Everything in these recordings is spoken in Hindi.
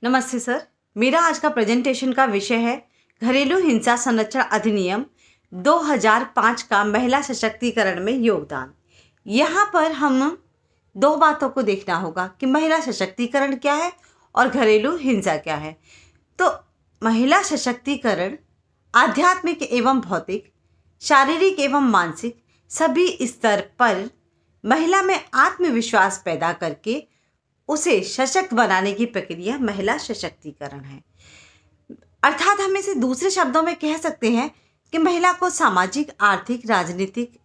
नमस्ते सर। मेरा आज का प्रेजेंटेशन का विषय है घरेलू हिंसा संरक्षण अधिनियम 2005 का महिला सशक्तिकरण में योगदान। यहाँ पर हम दो बातों को देखना होगा कि महिला सशक्तिकरण क्या है और घरेलू हिंसा क्या है। तो महिला सशक्तिकरण आध्यात्मिक एवं भौतिक, शारीरिक एवं मानसिक सभी स्तर पर महिला में आत्मविश्वास पैदा करके उसे सशक्त बनाने की प्रक्रिया महिला सशक्तिकरण है। अर्थात हम इसे दूसरे शब्दों में कह सकते हैं कि महिला को सामाजिक, आर्थिक, राजनीतिक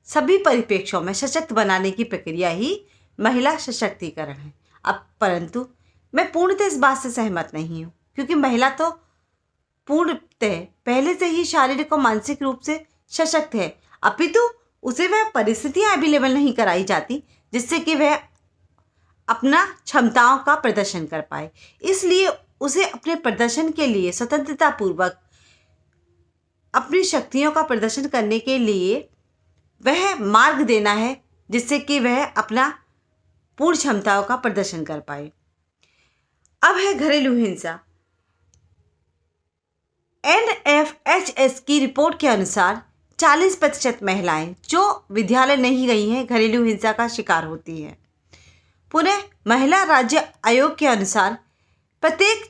सभी परिप्रेक्ष्यों में सशक्त बनाने की प्रक्रिया ही महिला सशक्तिकरण है। अब परंतु मैं पूर्णतः इस बात से सहमत नहीं हूँ, क्योंकि महिला तो पूर्णतः पहले से ही शारीरिक और मानसिक रूप से सशक्त है, अपितु उसे वह परिस्थितियाँ अवेलेबल नहीं कराई जाती जिससे कि वह अपना क्षमताओं का प्रदर्शन कर पाए। इसलिए उसे अपने प्रदर्शन के लिए स्वतंत्रता पूर्वक अपनी शक्तियों का प्रदर्शन करने के लिए वह मार्ग देना है, जिससे कि वह अपना पूर्ण क्षमताओं का प्रदर्शन कर पाए। अब है घरेलू हिंसा। NFHS की रिपोर्ट के अनुसार 40% महिलाएं जो विद्यालय नहीं गई हैं घरेलू हिंसा का शिकार होती हैं। पुनः महिला राज्य आयोग के अनुसार प्रत्येक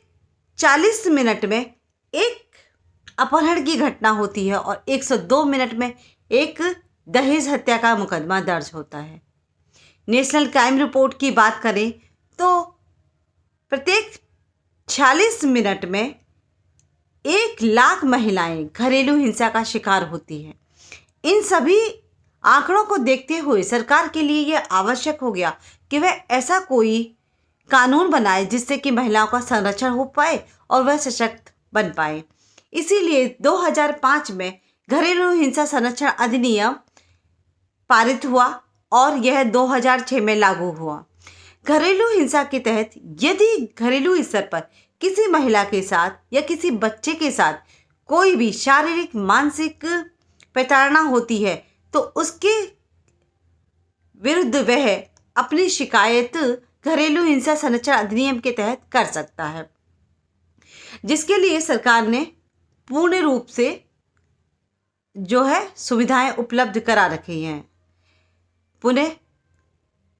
40 मिनट में एक अपहरण की घटना होती है और 102 मिनट में एक दहेज हत्या का मुकदमा दर्ज होता है। नेशनल क्राइम रिपोर्ट की बात करें तो प्रत्येक 46 मिनट में 1 लाख महिलाएं घरेलू हिंसा का शिकार होती हैं। इन सभी आंकड़ों को देखते हुए सरकार के लिए यह आवश्यक हो गया कि वह ऐसा कोई कानून बनाए जिससे कि महिलाओं का संरक्षण हो पाए और वह सशक्त बन पाए। इसीलिए 2005 में घरेलू हिंसा संरक्षण अधिनियम पारित हुआ और यह 2006 में लागू हुआ। घरेलू हिंसा के तहत यदि घरेलू स्तर पर किसी महिला के साथ या किसी बच्चे के साथ कोई भी शारीरिक, मानसिक प्रताड़ना होती है तो उसके विरुद्ध वह अपनी शिकायत घरेलू हिंसा संरक्षण अधिनियम के तहत कर सकता है, जिसके लिए सरकार ने पूर्ण रूप से जो है सुविधाएं उपलब्ध करा रखी हैं। पुनः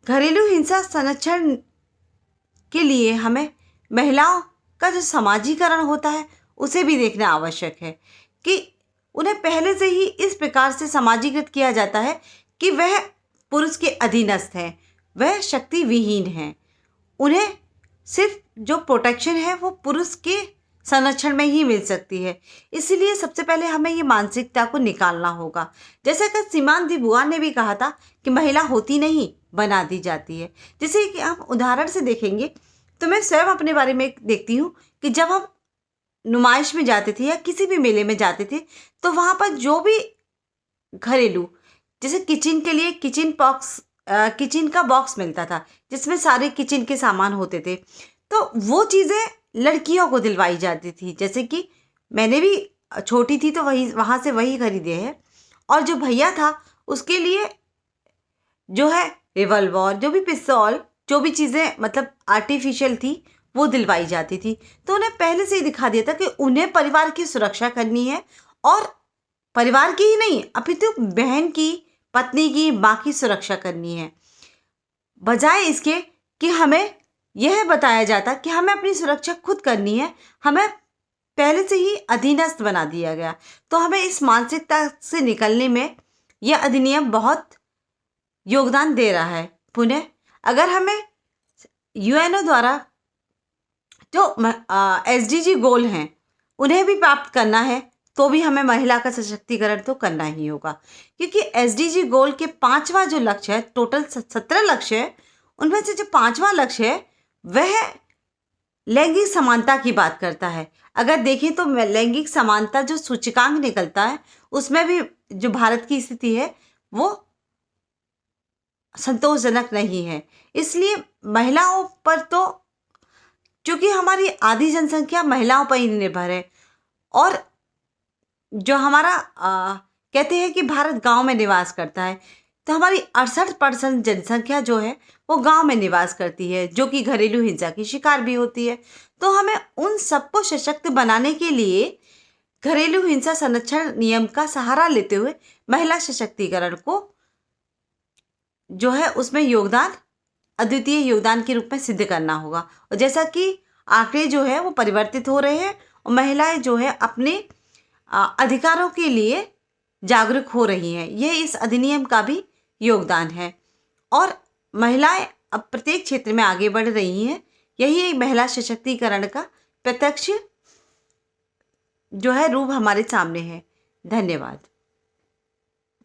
घरेलू हिंसा संरक्षण के लिए हमें महिलाओं का जो समाजीकरण होता है उसे भी देखना आवश्यक है कि उन्हें पहले से ही इस प्रकार से समाजीकृत किया जाता है कि वह पुरुष के अधीनस्थ हैं, वह शक्ति विहीन हैं। उन्हें सिर्फ जो प्रोटेक्शन है वो पुरुष के संरक्षण में ही मिल सकती है। इसलिए सबसे पहले हमें ये मानसिकता को निकालना होगा। जैसे कि सीमांत बुआ ने भी कहा था कि महिला होती नहीं, बना दी जाती है। जैसे कि हम उदाहरण से देखेंगे तो मैं स्वयं अपने बारे में देखती हूँ कि जब हम नुमाइश में जाते थे या किसी भी मेले में जाते थे तो वहाँ पर जो भी घरेलू, जैसे किचन के लिए किचन का बॉक्स मिलता था जिसमें सारे किचन के सामान होते थे, तो वो चीज़ें लड़कियों को दिलवाई जाती थी। जैसे कि मैंने भी छोटी थी तो वहाँ से वही खरीदे हैं। और जो भैया था उसके लिए जो है रिवॉल्वर, जो भी पिस्तौल, जो भी चीज़ें मतलब आर्टिफिशियल थी वो दिलवाई जाती थी। तो उन्हें पहले से ही दिखा दिया था कि उन्हें परिवार की सुरक्षा करनी है, और परिवार की ही नहीं अपितु बहन की, पत्नी की, माँ की सुरक्षा करनी है। बजाय इसके कि हमें यह बताया जाता कि हमें अपनी सुरक्षा खुद करनी है, हमें पहले से ही अधीनस्थ बना दिया गया। तो हमें इस मानसिकता से निकलने में यह अधिनियम बहुत योगदान दे रहा है। पुनः अगर हमें यूएनओ द्वारा जो SDG गोल हैं उन्हें भी प्राप्त करना है तो भी हमें महिला का सशक्तिकरण तो करना ही होगा, क्योंकि SDG गोल के 5वां जो लक्ष्य है, टोटल 17 लक्ष्य है, उनमें से जो 5वां लक्ष्य है वह लैंगिक समानता की बात करता है। अगर देखें तो लैंगिक समानता जो सूचकांक निकलता है उसमें भी जो भारत की स्थिति है वो संतोषजनक नहीं है। इसलिए महिलाओं पर तो, क्योंकि हमारी आधी जनसंख्या महिलाओं पर ही निर्भर है, और जो हमारा कहते हैं कि भारत गांव में निवास करता है, तो हमारी 68% जनसंख्या जो है वो गांव में निवास करती है, जो कि घरेलू हिंसा की शिकार भी होती है। तो हमें उन सबको सशक्त बनाने के लिए घरेलू हिंसा संरक्षण नियम का सहारा लेते हुए महिला सशक्तिकरण को जो है उसमें योगदान, अद्वितीय योगदान के रूप में सिद्ध करना होगा। और जैसा कि आंकड़े जो है वो परिवर्तित हो रहे हैं और महिलाएं जो है अपने अधिकारों के लिए जागरूक हो रही हैं, ये इस अधिनियम का भी योगदान है। और महिलाएं अब प्रत्येक क्षेत्र में आगे बढ़ रही हैं। यही एक महिला सशक्तिकरण का प्रत्यक्ष जो है रूप हमारे सामने है। धन्यवाद।